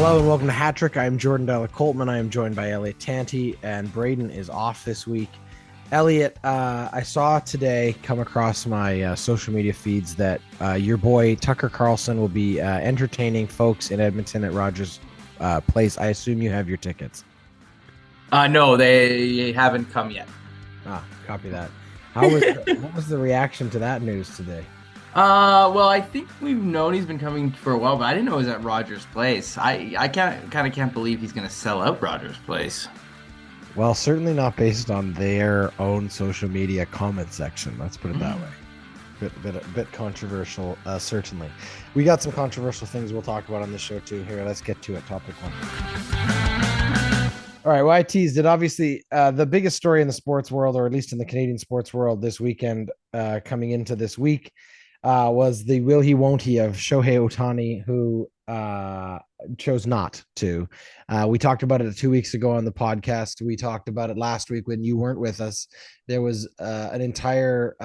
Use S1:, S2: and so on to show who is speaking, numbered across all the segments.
S1: Hello and welcome to Hat Trick. I am Jordan Della Coltman. I am joined by Elliot Tanti, and Braden is off this week. Elliot, I saw today come across my social media feeds that your boy Tucker Carlson will be entertaining folks in Edmonton at Rogers Place. I assume you have your tickets.
S2: No, they haven't come yet.
S1: Copy that. What was the reaction to that news today?
S2: Well, I think we've known he's been coming for a while, but I didn't know it was at Rogers Place. I can't believe he's gonna sell out Rogers Place.
S1: Well, certainly not based on their own social media comment section. Let's put it that way. Bit controversial, certainly. We got some controversial things we'll talk about on this show too. Here, let's get to it. Topic one. All right, well, I teased it. Obviously, the biggest story in the sports world, or at least in the Canadian sports world this weekend, coming into this week, was the will he won't he of Shohei Ohtani, who chose not to. We talked about it 2 weeks ago on the podcast. We talked about it last week when you weren't with us. There was an entire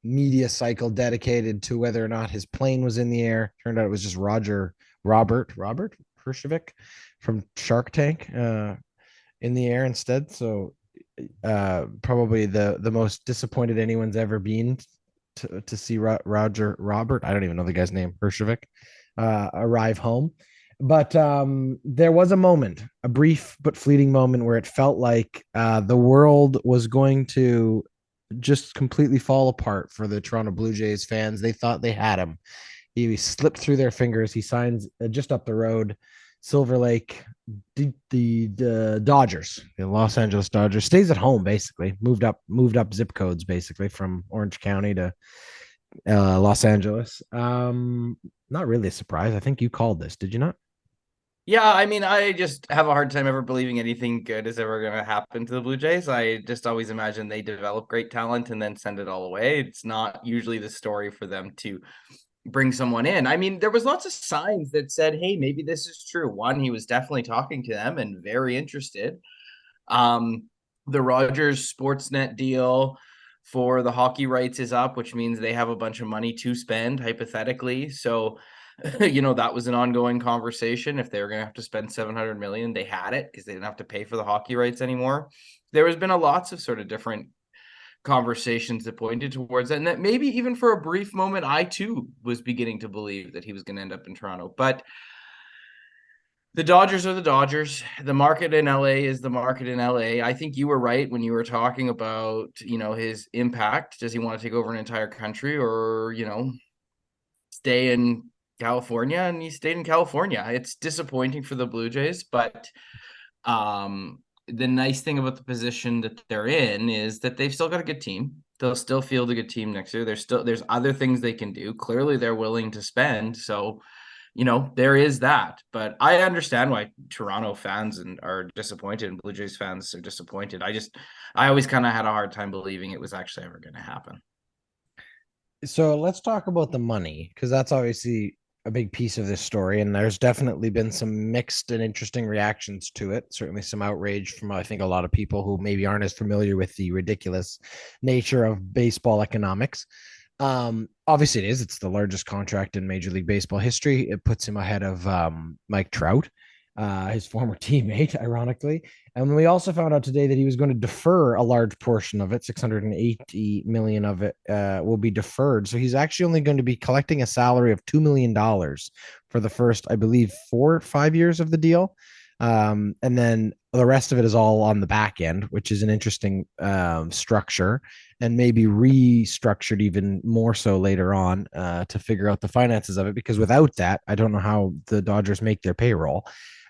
S1: media cycle dedicated to whether or not his plane was in the air. Turned out it was just Robert Hershevik from Shark Tank in the air instead. So probably the most disappointed anyone's ever been to see Robert, I don't even know the guy's name, Hershevik, arrive home. But there was a moment, a brief but fleeting moment, where it felt like the world was going to just completely fall apart for the Toronto Blue Jays fans. They thought they had him. He slipped through their fingers. He signs just up the road, Silver Lake, the Dodgers, the Los Angeles Dodgers. Stays at home, basically. Moved up zip codes, basically, from Orange County to Los Angeles. Not really a surprise. I think you called this, did you not?
S2: Yeah, I mean, I just have a hard time ever believing anything good is ever going to happen to the Blue Jays. I just always imagine they develop great talent and then send it all away. It's not usually the story for them to bring someone in. I mean, there was lots of signs that said, hey, maybe this is true. One, he was definitely talking to them and very interested. The Rogers Sportsnet deal for the hockey rights is up, which means they have a bunch of money to spend, hypothetically. So, that was an ongoing conversation. If they were going to have to spend 700 million, they had it because they didn't have to pay for the hockey rights anymore. There has been a lots of sort of different conversations that pointed towards that, and that maybe even for a brief moment, I too was beginning to believe that he was going to end up in Toronto. But the Dodgers are the Dodgers. The market in LA is the market in LA. I think you were right when you were talking about, his impact. Does he want to take over an entire country or, stay in California? And he stayed in California. It's disappointing for the Blue Jays, but the nice thing about the position that they're in is that they've still got a good team. They'll still field a good team next year. There's other things they can do. Clearly they're willing to spend. So, there is that. But I understand why Toronto fans are disappointed and Blue Jays fans are disappointed. I always kind of had a hard time believing it was actually ever going to happen.
S1: So let's talk about the money, because that's obviously a big piece of this story. And there's definitely been some mixed and interesting reactions to it. Certainly some outrage from, I think, a lot of people who maybe aren't as familiar with the ridiculous nature of baseball economics. Obviously it is. It's the largest contract in Major League Baseball history. It puts him ahead of Mike Trout, his former teammate, ironically. And we also found out today that he was going to defer a large portion of it. 680 million of it will be deferred. So he's actually only going to be collecting a salary of $2 million for the first, I believe, 4 or 5 years of the deal. And then the rest of it is all on the back end, which is an interesting structure, and maybe restructured even more so later on to figure out the finances of it, because without that, I don't know how the Dodgers make their payroll.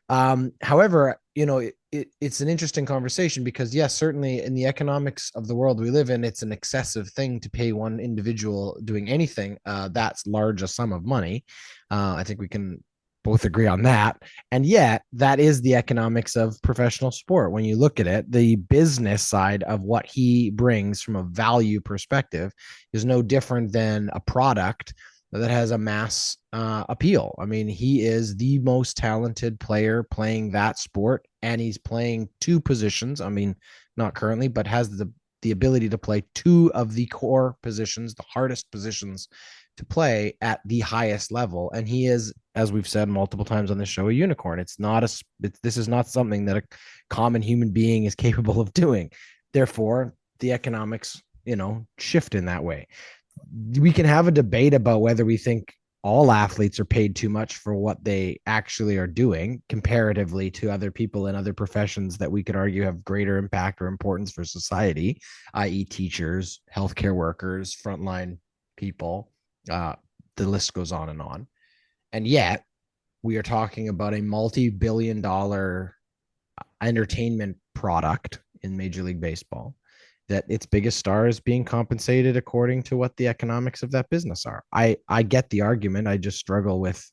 S1: However, it's an interesting conversation because, yes, certainly in the economics of the world we live in, it's an excessive thing to pay one individual doing anything that's large a sum of money. I think we can both agree on that. And yet, that is the economics of professional sport. When you look at it, the business side of what he brings from a value perspective is no different than a product that has a mass appeal. I mean, he is the most talented player playing that sport, and he's playing two positions. I mean, not currently, but has the the ability to play two of the core positions, the hardest positions to play at the highest level. And he is, as we've said multiple times on this show, a unicorn. This is not something that a common human being is capable of doing. Therefore, the economics, shift in that way. We can have a debate about whether we think all athletes are paid too much for what they actually are doing comparatively to other people in other professions that we could argue have greater impact or importance for society, i.e., teachers, healthcare workers, frontline people. Uh, the list goes on and on. And yet, we are talking about a multi-billion-dollar entertainment product in Major League Baseball that its biggest star is being compensated according to what the economics of that business are. I get the argument. I just struggle with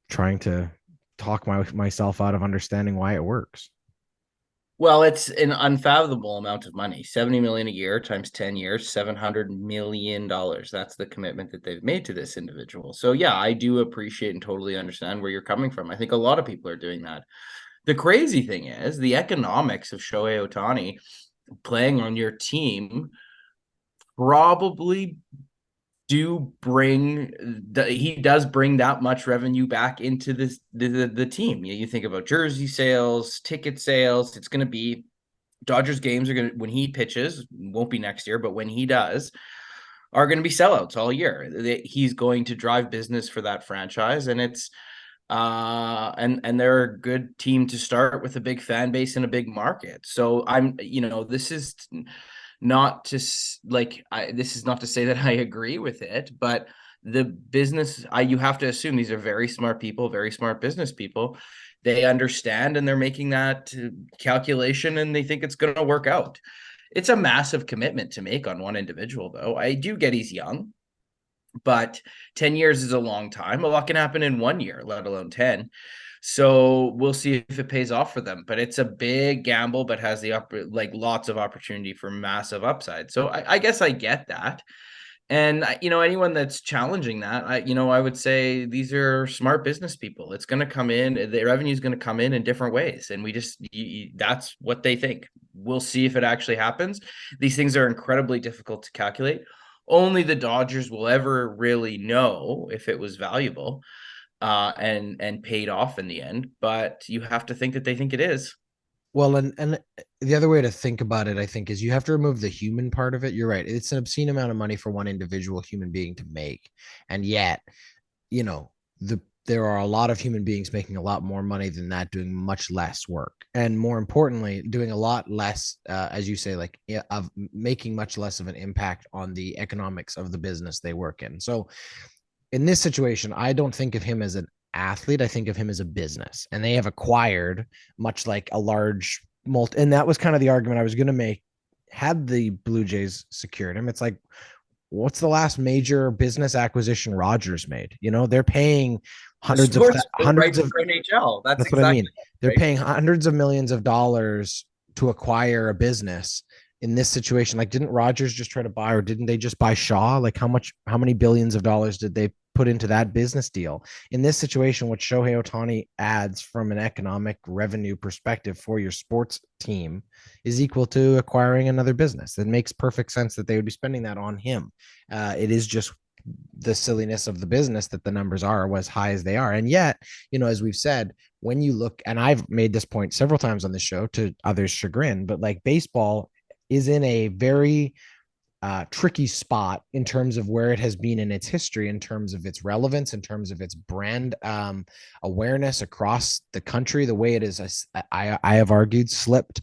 S1: trying to talk myself out of understanding why it works.
S2: Well, it's an unfathomable amount of money. 70 million a year times 10 years, $700 million. That's the commitment that they've made to this individual. So yeah, I do appreciate and totally understand where you're coming from. I think a lot of people are doing that. The crazy thing is the economics of Shohei Ohtani playing on your team probably he does bring that much revenue back into the team. You think about jersey sales, ticket sales. It's going to be Dodgers games are going to, when he pitches, won't be next year, but when he does, are going to be sellouts all year. He's going to drive business for that franchise, and it's and they're a good team to start with a big fan base and a big market. So this is not to this is not to say that I agree with it, but the business, you have to assume these are very smart people, very smart business people. They understand and they're making that calculation and they think it's going to work out. It's a massive commitment to make on one individual, though. I do get he's young, but 10 years is a long time. A lot can happen in 1 year, let alone 10. So we'll see if it pays off for them. But it's a big gamble, but has lots of opportunity for massive upside. So I guess I get that. And anyone that's challenging that, I would say these are smart business people. It's going to come in, the revenue is going to come in different ways, and that's what they think. We'll see if it actually happens. These things are incredibly difficult to calculate. Only the Dodgers will ever really know if it was valuable, and paid off in the end. But you have to think that they think it is.
S1: Well, and the other way to think about it, I think, is you have to remove the human part of it. You're right. It's an obscene amount of money for one individual human being to make. And yet, you know, there are a lot of human beings making a lot more money than that, doing much less work. And more importantly, doing a lot less, as you say, of making much less of an impact on the economics of the business they work in. So in this situation, I don't think of him as an athlete. I think of him as a business, and they have acquired much like a large multi. And that was kind of the argument I was going to make. Had the Blue Jays secured him, it's like, what's the last major business acquisition Rogers made? They're paying
S2: The
S1: hundreds of
S2: sports
S1: hundreds
S2: rights
S1: of.
S2: for NHL. That's
S1: That's what I mean.
S2: exactly
S1: They're
S2: right.
S1: paying hundreds of millions of dollars to acquire a business in this situation. Like, didn't Rogers just try to buy, or didn't they just buy Shaw? Like, how many billions of dollars did they put into that business deal? In this situation, what Shohei Ohtani adds from an economic revenue perspective for your sports team is equal to acquiring another business. It makes perfect sense that they would be spending that on him. It is just the silliness of the business that the numbers are as high as they are. And yet, as we've said, when you look, and I've made this point several times on the show to others' chagrin, but like, baseball is in a very tricky spot in terms of where it has been in its history, in terms of its relevance, in terms of its brand awareness across the country. The way it is, I have argued, slipped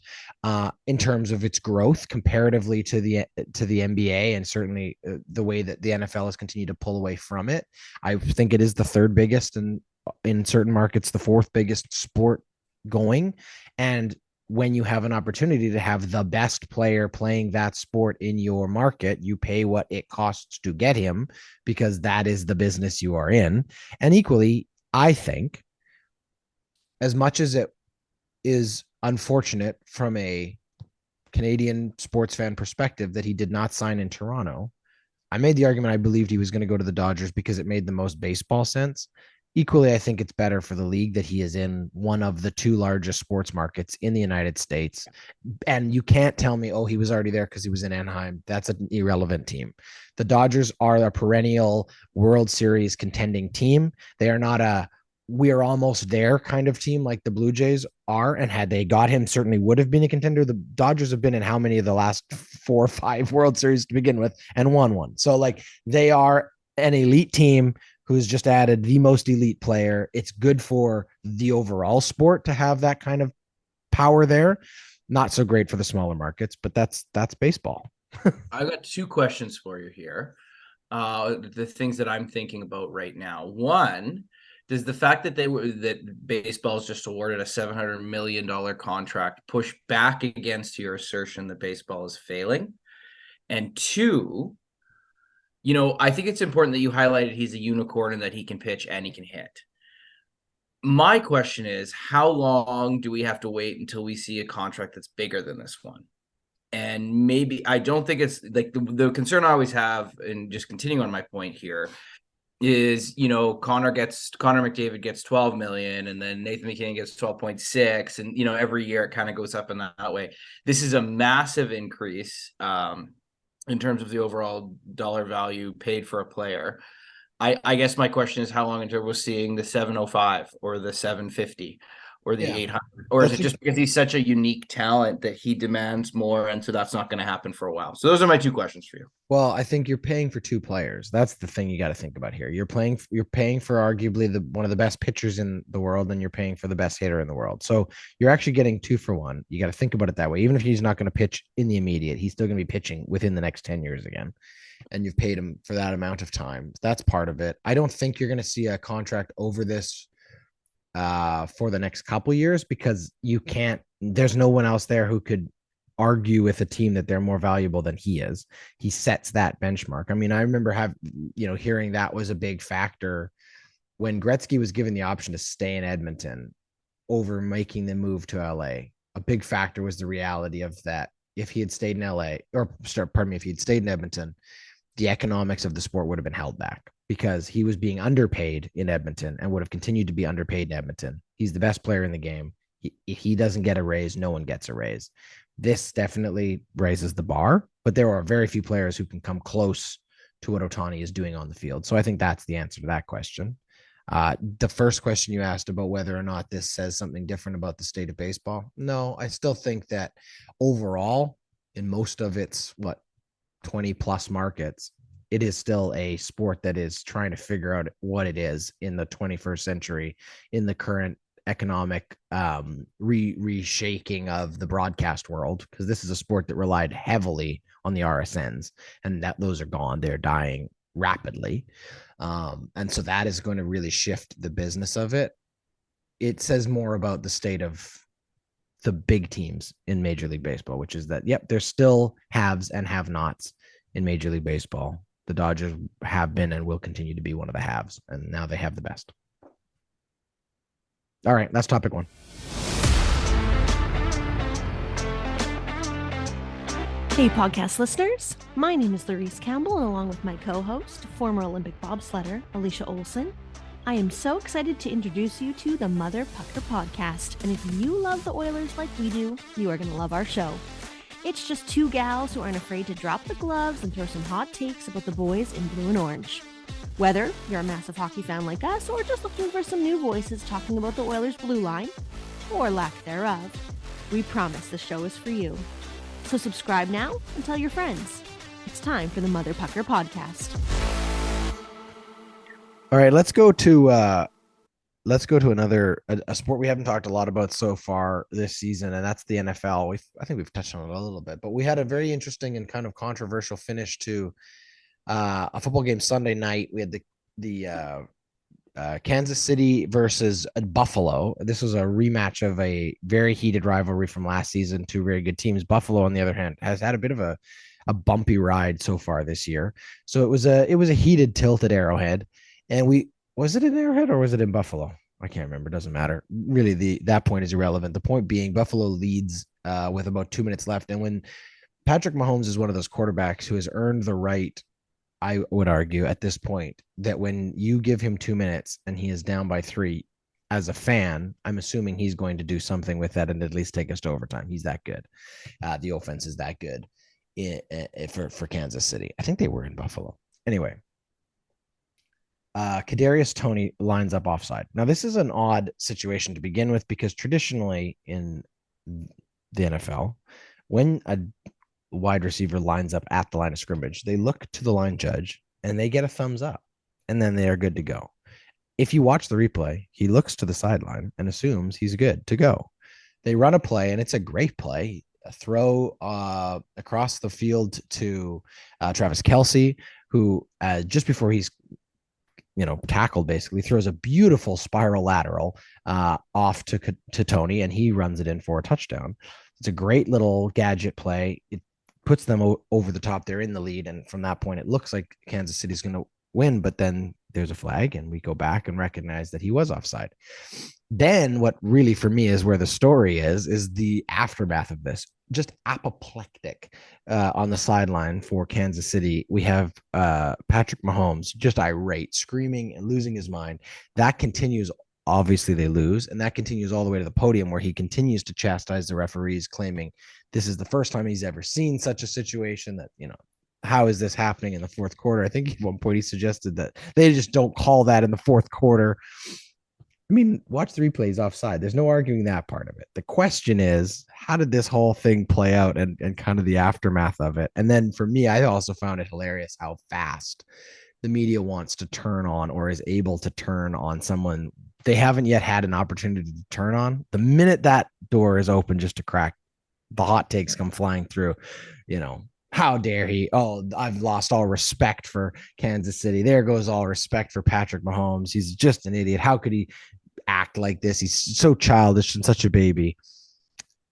S1: in terms of its growth comparatively to the NBA, and certainly the way that the NFL has continued to pull away from it. I think it is the third biggest, and in certain markets, the fourth biggest sport going. And when you have an opportunity to have the best player playing that sport in your market, you pay what it costs to get him, because that is the business you are in. And equally, I think, as much as it is unfortunate from a Canadian sports fan perspective that he did not sign in Toronto, I made the argument I believed he was going to go to the Dodgers because it made the most baseball sense. equally, I think it's better for the league that he is in one of the two largest sports markets in the United States. And you can't tell me, oh, he was already there because he was in Anaheim. That's an irrelevant team. The Dodgers are a perennial World Series contending team. They are not a we're almost there kind of team like the Blue Jays are. And had they got him, certainly would have been a contender. The Dodgers have been in how many of the last 4 or 5 World Series to begin with and won one. So, like, they are an elite team who's just added the most elite player. It's good for the overall sport to have that kind of power there. Not so great for the smaller markets, but that's baseball.
S2: I've got two questions for you here. The things that I'm thinking about right now. One, does the fact that baseball's just awarded a $700 million contract push back against your assertion that baseball is failing? And two, I think it's important that you highlighted he's a unicorn and that he can pitch and he can hit. My question is, how long do we have to wait until we see a contract that's bigger than this one? And maybe I don't think it's like the concern I always have, and just continuing on my point here, is Connor McDavid gets 12 million, and then Nathan McKinnon gets 12.6, and every year it kind of goes up in that way. This is a massive increase in terms of the overall dollar value paid for a player. I guess my question is, how long until we're seeing the 705 or the 750 or the 800, or is it just because he's such a unique talent that he demands more, and so that's not going to happen for a while? So those are my two questions for you.
S1: Well, I think you're paying for two players. That's the thing you got to think about here. You're paying for arguably one of the best pitchers in the world, and you're paying for the best hitter in the world. So you're actually getting 2 for 1. You got to think about it that way. Even if he's not going to pitch in the immediate, he's still going to be pitching within the next 10 years again. And you've paid him for that amount of time. That's part of it. I don't think you're going to see a contract over this for the next couple years, because there's no one else there who could argue with a team that they're more valuable than he is. He sets that benchmark. I mean, I remember hearing that was a big factor when Gretzky was given the option to stay in Edmonton over making the move to LA. A big factor was the reality of that. If he had stayed in LA, if he had stayed in Edmonton, the economics of the sport would have been held back, because he was being underpaid in Edmonton and would have continued to be underpaid in Edmonton. He's the best player in the game. If he doesn't get a raise, no one gets a raise. This definitely raises the bar, but there are very few players who can come close to what Ohtani is doing on the field. So I think that's the answer to that question. The first question you asked about whether or not this says something different about the state of baseball. No, I still think that overall, in most of its 20 plus markets, it is still a sport that is trying to figure out what it is in the 21st century, in the current economic reshaking of the broadcast world, because this is a sport that relied heavily on the RSNs, and that those are gone. They're dying rapidly. And so that is going to really shift the business of it. It says more about the state of the big teams in Major League Baseball, which is that, yep, there's still haves and have-nots in Major League Baseball. The Dodgers have been and will continue to be one of the haves, and now they have the best. All right, that's topic 1.
S3: Hey, podcast listeners. My name is Laurice Campbell, and along with my co-host, former Olympic bobsledder, Alicia Olson, I am so excited to introduce you to the Mother Pucker podcast. And if you love the Oilers like we do, you are going to love our show. It's just two gals who aren't afraid to drop the gloves and throw some hot takes about the boys in blue and orange. Whether you're a massive hockey fan like us, or just looking for some new voices talking about the Oilers' blue line, or lack thereof, we promise the show is for you. So subscribe now and tell your friends. It's time for the Mother Pucker podcast.
S1: All right, let's go to another a sport we haven't talked a lot about so far this season, and that's the NFL. I think we've touched on it a little bit, but we had a very interesting and kind of controversial finish to a football game Sunday night. We had the Kansas City versus Buffalo. This was a rematch of a very heated rivalry from last season. Two very good teams. Buffalo, on the other hand, has had a bit of a bumpy ride so far this year. So it was a heated tilt at Arrowhead. And was it in Arrowhead or was it in Buffalo? I can't remember. Doesn't matter. Really, that point is irrelevant. The point being, Buffalo leads with about 2 minutes left. And when Patrick Mahomes is one of those quarterbacks who has earned the right I would argue at this point that when you give him 2 minutes and he is down by 3, as a fan, I'm assuming he's going to do something with that and at least take us to overtime. He's that good. The offense is that good for Kansas City. I think they were in Buffalo. Anyway, Kadarius Toney lines up offside. Now, this is an odd situation to begin with because traditionally in the NFL, when a wide receiver lines up at the line of scrimmage, they look to the line judge and they get a thumbs up, and then they are good to go. If you watch the replay, he looks to the sideline and assumes he's good to go. They run a play, and it's a great play. A throw across the field to Travis Kelce, who just before he's tackled, basically throws a beautiful spiral lateral off to Toney, and he runs it in for a touchdown. It's a great little gadget play. It puts them over the top. They're in the lead, and from that point, it looks like Kansas City's going to win. But then there's a flag, and we go back and recognize that he was offside. Then what really for me is where the story is the aftermath of this. Just apoplectic on the sideline for Kansas City. We have Patrick Mahomes just irate, screaming and losing his mind. That continues. Obviously, they lose, and that continues all the way to the podium where he continues to chastise the referees, claiming this is the first time he's ever seen such a situation that, how is this happening in the fourth quarter? I think at one point he suggested that they just don't call that in the fourth quarter. I mean, watch the replays offside. There's no arguing that part of it. The question is, how did this whole thing play out and kind of the aftermath of it? And then for me, I also found it hilarious how fast the media wants to turn on or is able to turn on someone they haven't yet had an opportunity to turn on. The minute that door is open just to crack, the hot takes come flying through. How dare he? Oh, I've lost all respect for Kansas City. There goes all respect for Patrick Mahomes. He's just an idiot. How could he act like this? He's so childish and such a baby.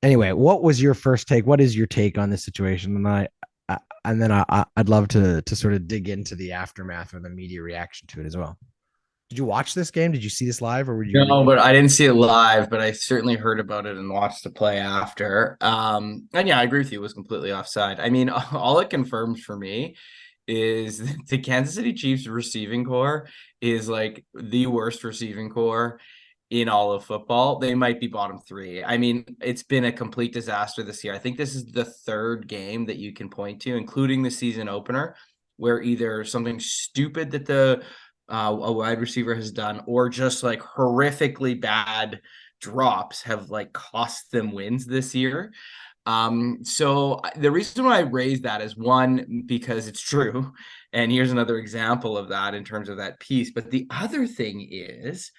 S1: Anyway, what was your first take? What is your take on this situation? And I'd love to sort of dig into the aftermath or the media reaction to it as well. Did you watch this game? Did you see this live, or would you?
S2: No, but I didn't see it live, but I certainly heard about it and watched the play after. And yeah, I agree with you. It was completely offside. I mean, all it confirms for me is the Kansas City Chiefs receiving core is like the worst receiving core in all of football. They might be bottom 3. I mean, it's been a complete disaster this year. I think this is the third game that you can point to, including the season opener, where either something stupid that a wide receiver has done, or just like horrifically bad drops have like cost them wins this year. So the reason why I raised that is, one, because it's true. And here's another example of that in terms of that piece. But the other thing is,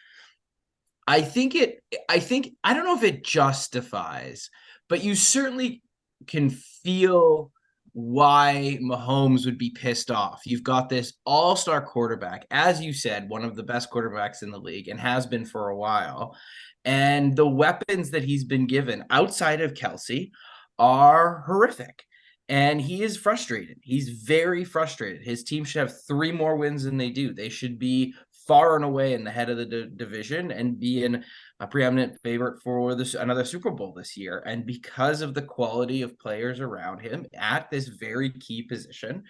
S2: I don't know if it justifies, but you certainly can feel why Mahomes would be pissed off. You've got this all-star quarterback, as you said, one of the best quarterbacks in the league and has been for a while. And the weapons that he's been given outside of Kelce are horrific. And he is frustrated. He's very frustrated. His team should have 3 more wins than they do. They should be far and away in the head of the division and be in a preeminent favorite for another Super Bowl this year. And because of the quality of players around him at this very key position,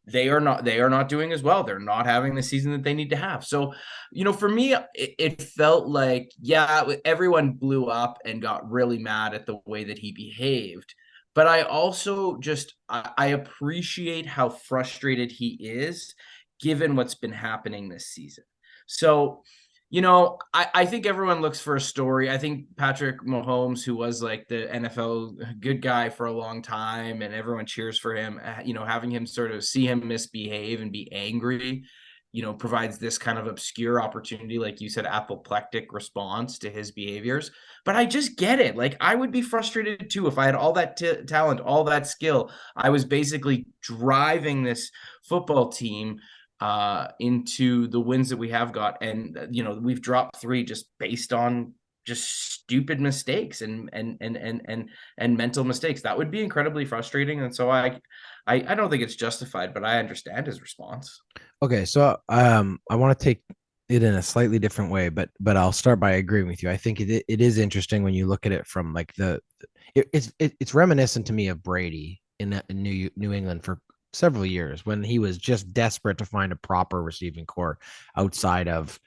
S2: they are not doing as well. They're not having the season that they need to have. So, for me, it felt like, yeah, everyone blew up and got really mad at the way that he behaved. But I also I appreciate how frustrated he is given what's been happening this season. So, I think everyone looks for a story. I think Patrick Mahomes, who was like the NFL good guy for a long time and everyone cheers for him, having him sort of see him misbehave and be angry, provides this kind of obscure opportunity, like you said, apoplectic response to his behaviors. But I just get it. Like, I would be frustrated too if I had all that talent, all that skill. I was basically driving this football team into the wins that we have got. And, we've dropped 3 just based on just stupid mistakes and mental mistakes. That would be incredibly frustrating. And so I don't think it's justified, but I understand his response.
S1: Okay, so I want to take it in a slightly different way, but I'll start by agreeing with you. I think it is interesting when you look at it from like it's reminiscent to me of Brady in New England for several years when he was just desperate to find a proper receiving core outside of,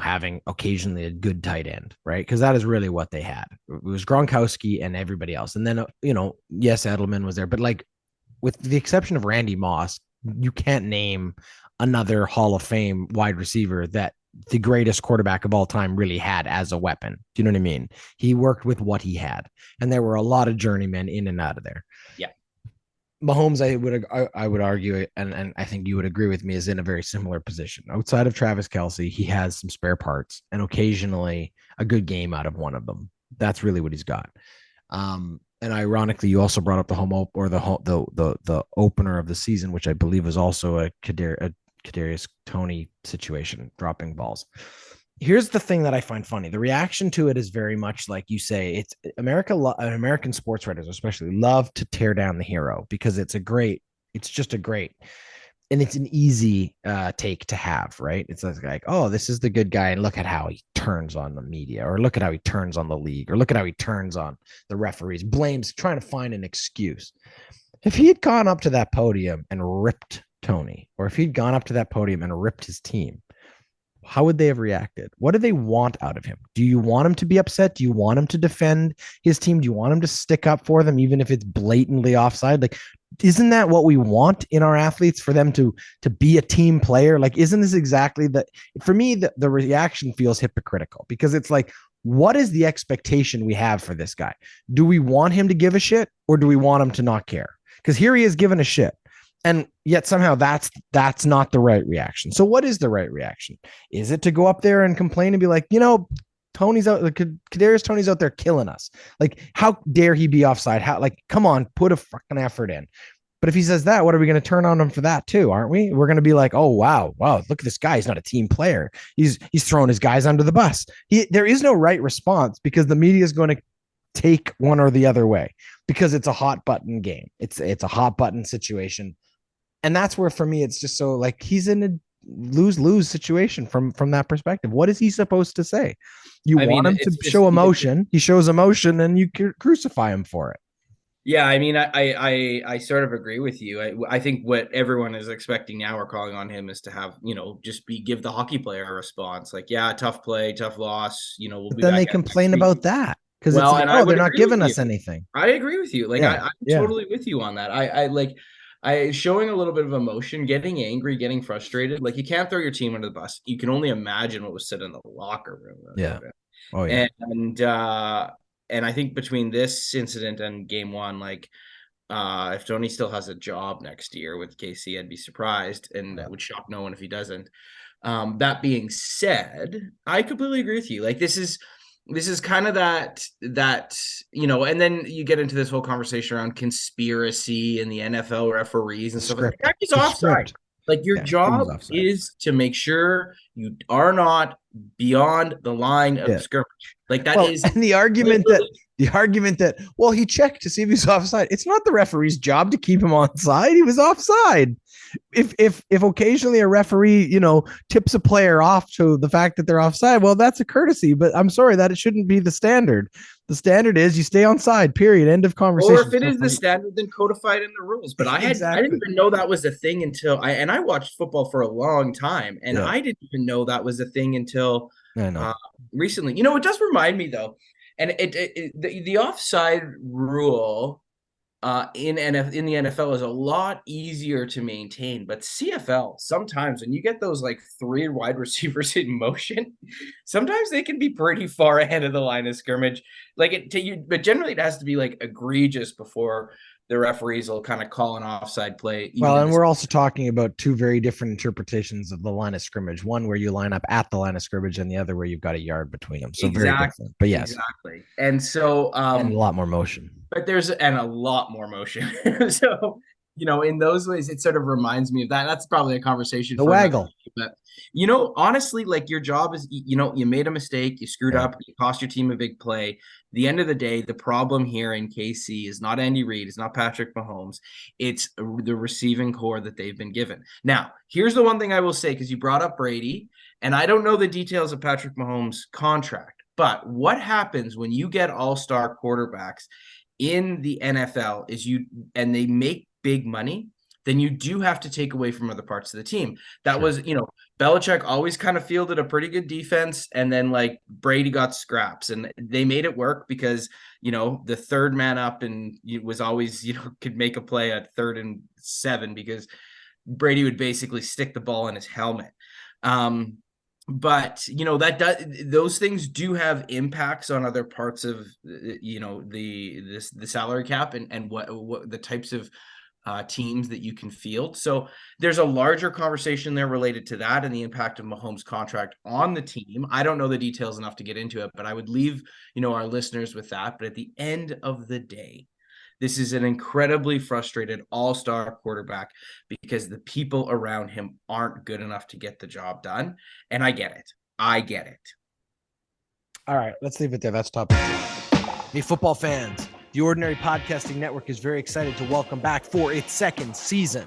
S1: having occasionally a good tight end, right? Because that is really what they had. It was Gronkowski and everybody else. And then, yes, Edelman was there, but like with the exception of Randy Moss, you can't name another Hall of Fame wide receiver that the greatest quarterback of all time really had as a weapon. Do you know what I mean? He worked with what he had, and there were a lot of journeymen in and out of there.
S2: Yeah.
S1: Mahomes, I would argue, and I think you would agree with me, is in a very similar position. Outside of Travis Kelce, he has some spare parts and occasionally a good game out of one of them. That's really what he's got. And ironically, you also brought up the home or the opener of the season, which I believe was also a Kadarius Toney situation, dropping balls. Here's the thing that I find funny. The reaction to it is very much like you say. It's American sports writers especially love to tear down the hero because it's just a great, and it's an easy take to have, right? It's like, oh, this is the good guy, and look at how he turns on the media, or look at how he turns on the league, or look at how he turns on the referees, blames, trying to find an excuse. If he had gone up to that podium and ripped Tony, or if he'd gone up to that podium and ripped his team, how would they have reacted? What do they want out of him? Do you want him to be upset? Do you want him to defend his team? Do you want him to stick up for them, even if it's blatantly offside? Like, isn't that what we want in our athletes, for them to be a team player? Like, isn't this exactly that? For me, the reaction feels hypocritical, because it's like, what is the expectation we have for this guy? Do we want him to give a shit, or do we want him to not care? Because here he is giving a shit. And yet somehow that's not the right reaction. So what is the right reaction? Is it to go up there and complain and be like, Tony's out, Kadarius Toney's out there killing us. Like, how dare he be offside? How, like, come on, put a fucking effort in. But if he says that, what are we going to turn on him for that too? Aren't we? We're going to be like, oh, wow, look at this guy. He's not a team player. He's throwing his guys under the bus. There is no right response, because the media is going to take one or the other way, because it's a hot button game. It's a hot button situation. And that's where, for me, it's just so, like, he's in a lose-lose situation from that perspective. What is he supposed to say? You want him to show emotion. He shows emotion, and you crucify him for it.
S2: Yeah, I mean, I sort of agree with you. I think what everyone is expecting now, or calling on him, is to have, just give the hockey player a response. Like, yeah, tough play, tough loss. We'll
S1: but
S2: be
S1: then
S2: back
S1: they complain about that, because it's like, oh, they're not giving us anything.
S2: I agree with you. Like, I'm totally with you on that. I showing a little bit of emotion, getting angry, getting frustrated. Like, you can't throw your team under the bus. You can only imagine what was said in the locker room.
S1: Yeah. Oh yeah.
S2: And I think between this incident and game one, like, if Tony still has a job next year with KC, I'd be surprised, and that would shock no one if he doesn't. That being said, I completely agree with you. Like, this is kind of that, and then you get into this whole conversation around conspiracy and the NFL referees and stuff. Like that. He's offside. Like, your job is to make sure you are not beyond the line of skirmish. Like, that is. And
S1: the argument that, well, he checked to see if he's offside. It's not the referee's job to keep him onside. He was offside. If occasionally a referee, tips a player off to the fact that they're offside, well, that's a courtesy, but I'm sorry that it shouldn't be the standard. The standard is you stay onside, period. End of conversation.
S2: Or if it is the standard, then codified in the rules. But I didn't even know that was a thing until I watched football for a long time, and I didn't even know that was a thing until recently. It does remind me though, and the offside rule in the NFL is a lot easier to maintain, but CFL, sometimes when you get those like three wide receivers in motion, sometimes they can be pretty far ahead of the line of scrimmage. But generally it has to be like egregious before the referees will kind of call an offside play.
S1: Well, and we're also talking about two very different interpretations of the line of scrimmage. One where you line up at the line of scrimmage, and the other where you've got a yard between them. So very different. But yes,
S2: exactly. And so,
S1: and a lot more motion.
S2: But there's a lot more motion. So, in those ways, it sort of reminds me of that. That's probably a conversation.
S1: The waggle.
S2: But, honestly, like, your job is, you made a mistake, you screwed up, you cost your team a big play. The end of the day, the problem here in KC is not Andy Reid, it's not Patrick Mahomes, it's the receiving core that they've been given. Now, here's the one thing I will say, because you brought up Brady, and I don't know the details of Patrick Mahomes' contract, but what happens when you get all-star quarterbacks in the NFL and they make big money? then you do have to take away from other parts of the team. That
S1: Sure.
S2: was, Belichick always kind of fielded a pretty good defense, and then like Brady got scraps, and they made it work because the third man up and was always could make a play at 3rd and 7 because Brady would basically stick the ball in his helmet. But those things do have impacts on other parts of the salary cap and what the types of teams that you can field. So there's a larger conversation there related to that and the impact of Mahomes' contract on the team. I don't know the details enough to get into it, but I would leave our listeners with that. But at the end of the day, this is an incredibly frustrated all-star quarterback because the people around him aren't good enough to get the job done. And I get it.
S1: All right, let's leave it there. That's topic 2. Hey, football fans, the Ordinary Podcasting Network is very excited to welcome back for its 2nd season,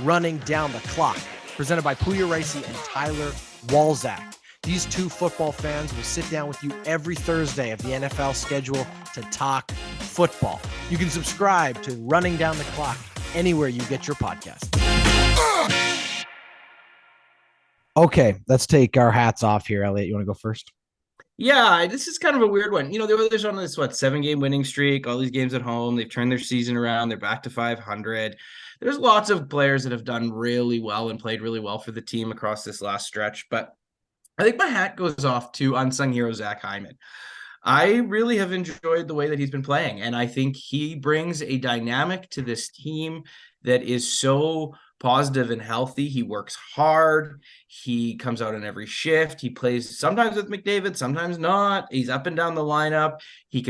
S1: Running Down the Clock, presented by Puya Ricey and Tyler Walzak. These 2 football fans will sit down with you every Thursday of the NFL schedule to talk football. You can subscribe to Running Down the Clock anywhere you get your podcast. Okay, let's take our hats off here. Elliot, you want to go first?
S2: Yeah, this is kind of a weird one. The Oilers are on this 7-game winning streak, all these games at home. They've turned their season around. They're back to 500. There's lots of players that have done really well and played really well for the team across this last stretch, but I think my hat goes off to unsung hero Zach Hyman. I really have enjoyed the way that he's been playing, and I think he brings a dynamic to this team that is so positive and healthy. He works hard. He comes out in every shift. He plays sometimes with McDavid, sometimes not. He's up and down the lineup. He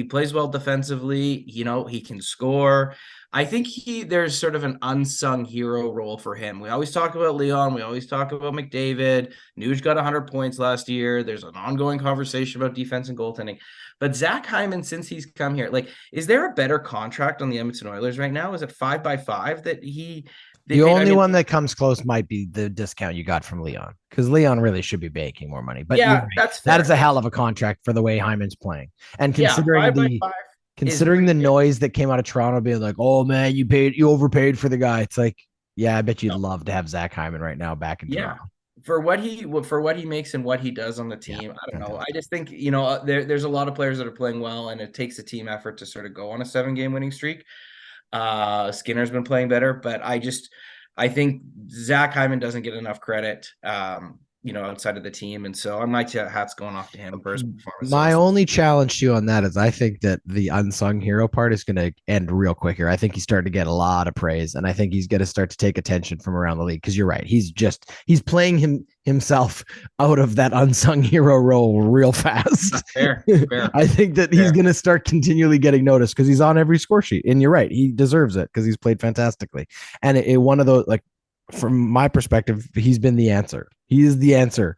S2: plays well defensively. He can score. I think there's sort of an unsung hero role for him. We always talk about Leon. We always talk about McDavid. Nuge got 100 points last year. There's an ongoing conversation about defense and goaltending. But Zach Hyman, since he's come here, is there a better contract on the Edmonton Oilers right now? Is it 5x5 that
S1: the only one that comes close might be the discount you got from Leon, because Leon really should be making more money. But
S2: yeah, that's fair.
S1: That is a hell of a contract for the way Hyman's playing. And considering the noise that came out of Toronto being like, oh man, you overpaid for the guy. It's like, yeah, I bet you'd love to have Zach Hyman right now back in Toronto.
S2: For what he makes and what he does on the team. I don't know. I just think, there's a lot of players that are playing well, and it takes a team effort to sort of go on a 7-game winning streak. Skinner's been playing better, but I think Zach Hyman doesn't get enough credit, outside of the team. And so my hat's going off to him for his performance.
S1: My only challenge to you on that is I think that the unsung hero part is going to end real quick here. I think he's starting to get a lot of praise, and I think he's going to start to take attention from around the league, because you're right. He's playing himself out of that unsung hero role real fast.
S2: Fair.
S1: I think that he's going to start continually getting noticed because he's on every score sheet. And you're right. He deserves it because he's played fantastically. And one of those, from my perspective, he's been the answer. He is the answer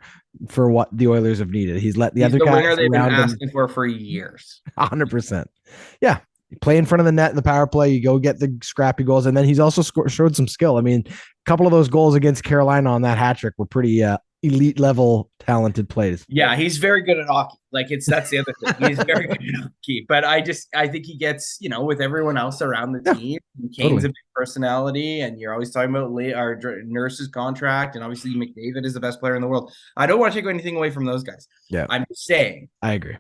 S1: for what the Oilers have needed. He's let the other guys
S2: winner they've been asking for years.
S1: 100%. Yeah. You play in front of the net in the power play. You go get the scrappy goals. And then he's also showed some skill. I mean, a couple of those goals against Carolina on that hat trick were pretty elite level talented plays.
S2: Yeah, he's very good at hockey. That's the other thing. He's very good at hockey. But I think he gets, with everyone else around the team. Kane's a big personality, and you're always talking about our Nurse's contract, and obviously McDavid is the best player in the world. I don't want to take anything away from those guys.
S1: Yeah.
S2: I'm just saying.
S1: I agree.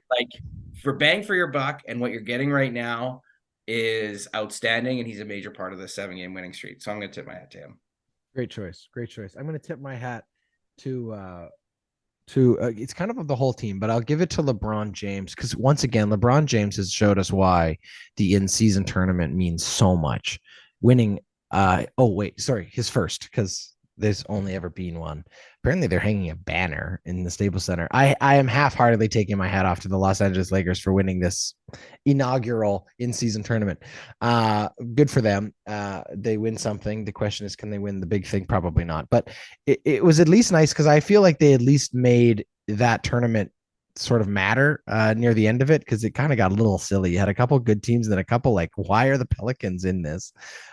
S2: For bang for your buck, and what you're getting right now is outstanding, and he's a major part of the 7-game winning streak. So I'm going to tip my hat to him.
S1: Great choice. I'm going to tip my hat to it's kind of the whole team, but I'll give it to LeBron James, because once again, LeBron James has showed us why the in-season tournament means so much. Winning, his first, because there's only ever been one. Apparently, they're hanging a banner in the Staples Center. I am half-heartedly taking my hat off to the Los Angeles Lakers for winning this inaugural in-season tournament. Good for them. They win something. The question is, can they win the big thing? Probably not. But it was at least nice, because I feel like they at least made that tournament sort of matter near the end of it, because it kind of got a little silly. You had a couple good teams, and then a couple why are the Pelicans in this?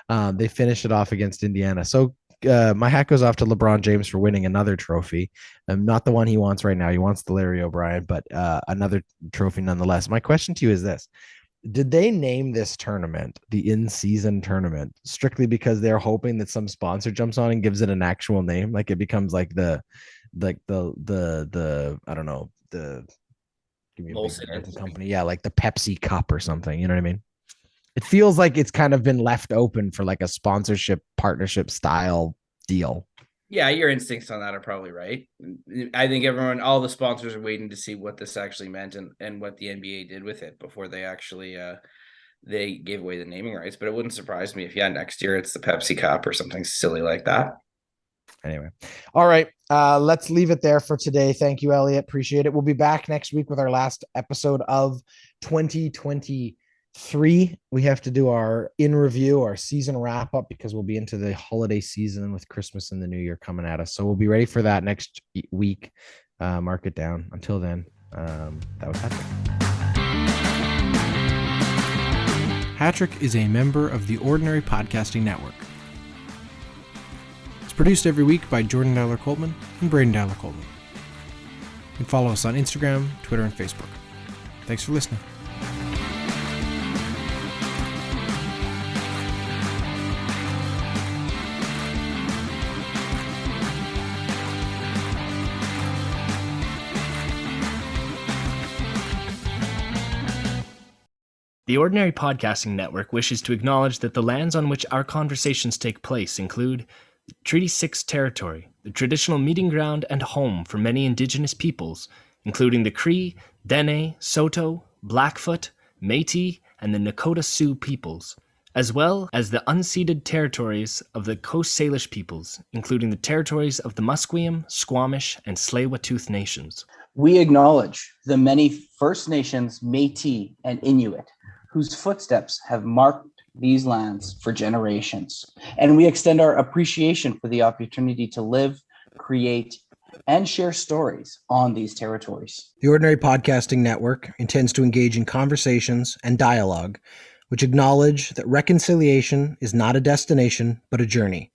S1: They finished it off against Indiana. So my hat goes off to LeBron James for winning another trophy. Not the one he wants right now. He wants the Larry O'Brien, but another trophy nonetheless. My question to you is this. Did they name this tournament the in-season tournament strictly because they're hoping that some sponsor jumps on and gives it an actual name? Like it becomes like the I don't know, the give me a big
S2: Molson
S1: American
S2: is-
S1: company. Yeah, like the Pepsi Cup or something. You know what I mean? It feels like it's kind of been left open for like a sponsorship partnership style deal.
S2: Yeah, your instincts on that are probably right. I think all the sponsors are waiting to see what this actually meant and what the NBA did with it before they actually they gave away the naming rights. But it wouldn't surprise me if next year it's the Pepsi Cup or something silly like that.
S1: Anyway, all right, let's leave it there for today. Thank you, Elliot. Appreciate it. We'll be back next week with our last episode of 2023. We have to do our in review, our season wrap up, because we'll be into the holiday season with Christmas and the New Year coming at us. So we'll be ready for that next week. Mark it down. Until then, that was Patrick. Hattrick is a member of the Ordinary Podcasting Network. It's produced every week by Jordan Dowler Coltman and Braden Dowler Coltman. You can follow us on Instagram, Twitter, and Facebook. Thanks for listening.
S4: The Ordinary Podcasting Network wishes to acknowledge that the lands on which our conversations take place include Treaty 6 territory, the traditional meeting ground and home for many Indigenous peoples, including the Cree, Dene, Saulteaux, Blackfoot, Métis, and the Nakota Sioux peoples, as well as the unceded territories of the Coast Salish peoples, including the territories of the Musqueam, Squamish, and Tsleil-Waututh nations.
S5: We acknowledge the many First Nations, Métis, and Inuit whose footsteps have marked these lands for generations. And we extend our appreciation for the opportunity to live, create, and share stories on these territories.
S1: The Ordinary Podcasting Network intends to engage in conversations and dialogue which acknowledge that reconciliation is not a destination, but a journey,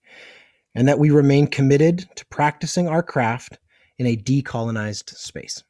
S1: and that we remain committed to practicing our craft in a decolonized space.